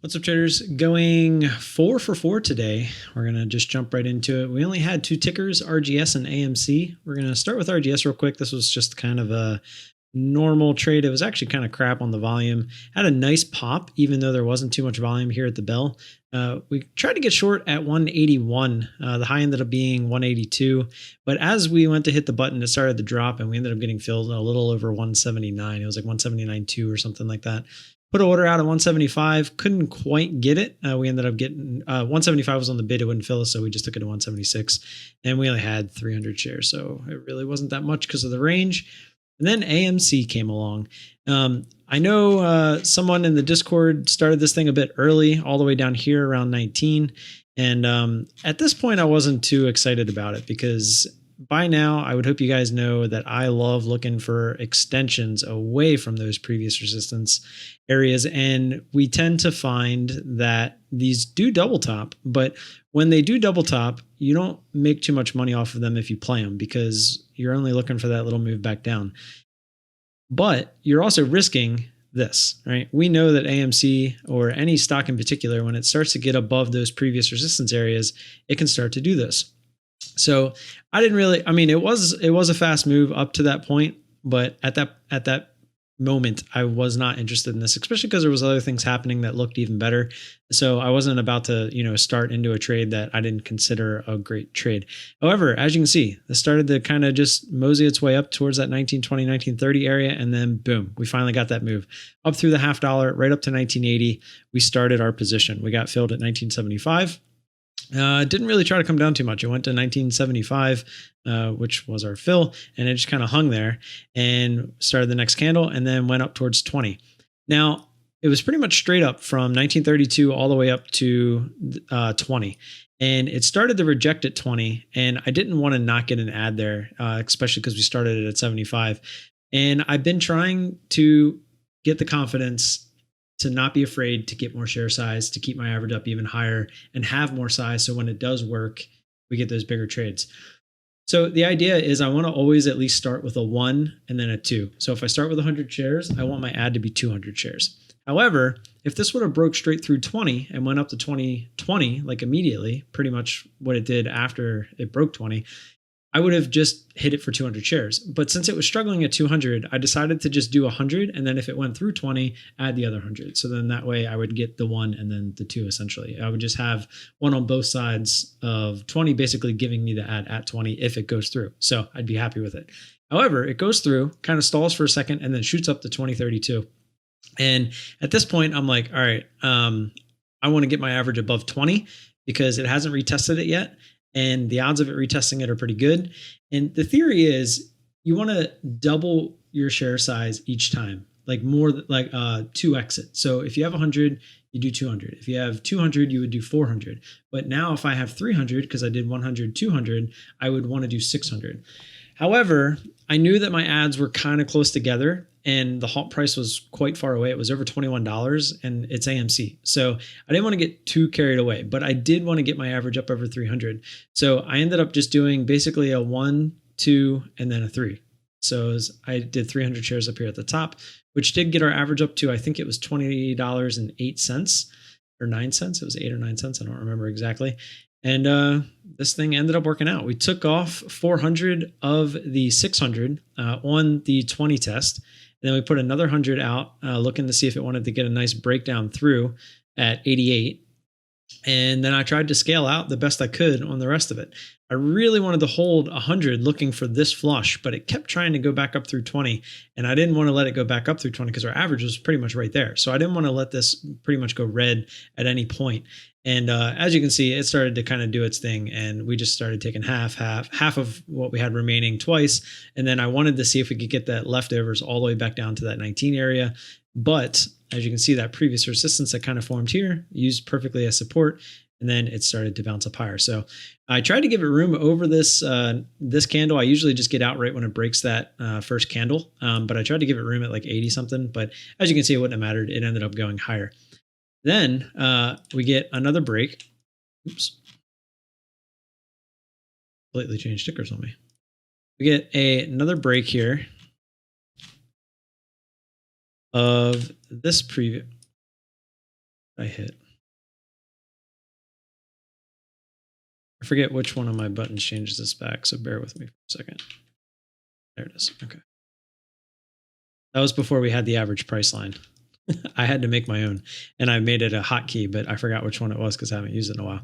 What's up, traders? Going 4 for 4 today. We're going to just jump right into it. We only had two tickers, RGS and AMC. We're going to start with RGS real quick. This was just kind of a normal trade. It was actually kind of crap on the volume. Had a nice pop, even though there wasn't too much volume here at the bell. We tried to get short at 181. The high ended up being 182. But as we went to hit the button, it started to drop, and we ended up getting filled a little over 179. It was like 179.2 or something like that. Put an order out at 175, couldn't quite get it. We ended up getting 175 was on the bid, it wouldn't fill us, so we just took it to 176, and we only had 300 shares, so it really wasn't that much because of the range. And then AMC came along. I know someone in the Discord started this thing a bit early, all the way down here around 19, and at this point, I wasn't too excited about it because by now, I would hope you guys know that I love looking for extensions away from those previous resistance areas. And we tend to find that these do double top, but when they do double top, you don't make too much money off of them if you play them because you're only looking for that little move back down. But you're also risking this, right? We know that AMC or any stock in particular, when it starts to get above those previous resistance areas, it can start to do this. So I didn't really, I mean, it was a fast move up to that point, but at that moment, I was not interested in this, especially because there was other things happening that looked even better. So I wasn't about to, start into a trade that I didn't consider a great trade. However, as you can see, this started to kind of just mosey its way up towards that 1920, 1930 area. And then boom, we finally got that move up through the $0.50, right up to 1980. We started our position. We got filled at 1975. Didn't really try to come down too much. It went to 1975, which was our fill, and it just kind of hung there and started the next candle and then went up towards 20. Now, it was pretty much straight up from 1932 all the way up to 20. And it started to reject at 20, and I didn't want to not get an ad there, especially because we started it at 75. And I've been trying to get the confidence to not be afraid to get more share size, to keep my average up even higher and have more size. So when it does work, we get those bigger trades. So the idea is I want to always at least start with a 1 and then a 2. So if I start with 100 shares, I want my ad to be 200 shares. However, if this would have broke straight through 20 and went up to 2020, like immediately, pretty much what it did after it broke 20, I would have just hit it for 200 shares. But since it was struggling at 200, I decided to just do 100. And then if it went through 20, add the other 100. So then that way I would get the 1 and then the 2 essentially. I would just have one on both sides of 20, basically giving me the ad at 20 if it goes through. So I'd be happy with it. However, it goes through, kind of stalls for a second, and then shoots up to 2032. And at this point, I'm like, all right, I want to get my average above 20 because it hasn't retested it yet. And the odds of it retesting it are pretty good. And the theory is you want to double your share size each time, like more like 2x it. So if you have 100, you do 200. If you have 200, you would do 400. But now if I have 300, because I did 100, 200, I would want to do 600. However, I knew that my ads were kind of close together and the halt price was quite far away. It was over $21 and it's AMC. So I didn't want to get too carried away, but I did want to get my average up over 300. So I ended up just doing basically a 1, 2, and then a 3. So I did 300 shares up here at the top, which did get our average up to, I think it was $20.08 or 9 cents. It was 8 or 9 cents. I don't remember exactly. And this thing ended up working out. We took off 400 of the 600 on the 20 test. And then we put another 100 out looking to see if it wanted to get a nice breakdown through at 88. And then I tried to scale out the best I could on the rest of it. I really wanted to hold 100 looking for this flush, but it kept trying to go back up through 20. And I didn't want to let it go back up through 20 because our average was pretty much right there. So I didn't want to let this pretty much go red at any point. And as you can see, it started to kind of do its thing. And we just started taking half of what we had remaining twice. And then I wanted to see if we could get that leftovers all the way back down to that 19 area. But as you can see, that previous resistance that kind of formed here used perfectly as support. And then it started to bounce up higher. So I tried to give it room over this this candle. I usually just get out right when it breaks that first candle. But I tried to give it room at like 80 something. But as you can see, it wouldn't have mattered. It ended up going higher. Then we get another break. Oops. Completely changed stickers on me. We get another break here of this previous. I hit. I forget which one of my buttons changes this back, so bear with me for a second. There it is. Okay. That was before we had the average price line. I had to make my own, and I made it a hotkey, but I forgot which one it was because I haven't used it in a while.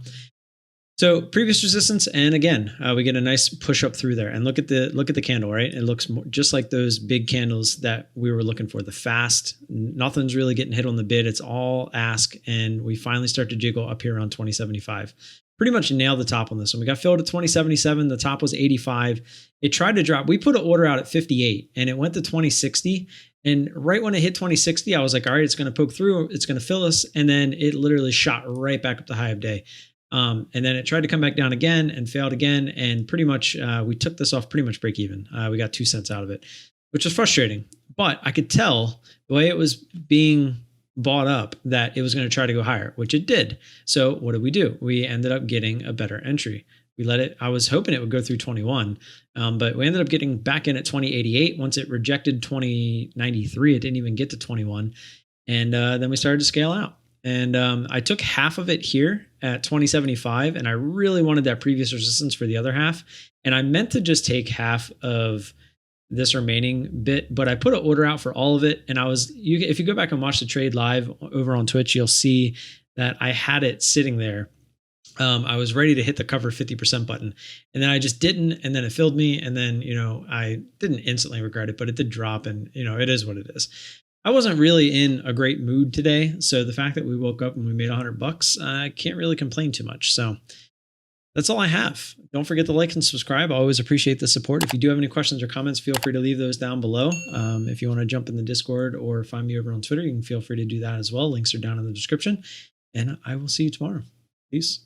So previous resistance, and again, we get a nice push up through there. And look at the candle, right? It looks just like those big candles that we were looking for. The fast, nothing's really getting hit on the bid. It's all ask, and we finally start to jiggle up here around 2075. Pretty much nailed the top on this one. We got filled at 2077. The top was 85. It tried to drop. We put an order out at 58, and it went to 2060. And right when it hit 2060, I was like, all right, it's going to poke through. It's going to fill us. And then it literally shot right back up the high of day. And then it tried to come back down again and failed again. And pretty much we took this off pretty much break even. We got 2 cents out of it, which was frustrating. But I could tell the way it was being bought up that it was going to try to go higher, which it did. So what did we do? We ended up getting a better entry. We let it, I was hoping it would go through 21, but we ended up getting back in at 2088. Once it rejected 2093, it didn't even get to 21. And then we started to scale out. And I took half of it here at 2075, and I really wanted that previous resistance for the other half. And I meant to just take half of this remaining bit, but I put an order out for all of it. And if you go back and watch the trade live over on Twitch, you'll see that I had it sitting there. I was ready to hit the cover 50% button, and then I just didn't. And then it filled me. And then, I didn't instantly regret it, but it did drop, and it is what it is. I wasn't really in a great mood today. So the fact that we woke up and we made $100, I can't really complain too much. So that's all I have. Don't forget to like and subscribe. I always appreciate the support. If you do have any questions or comments, feel free to leave those down below. If you want to jump in the Discord or find me over on Twitter, you can feel free to do that as well. Links are down in the description, and I will see you tomorrow. Peace.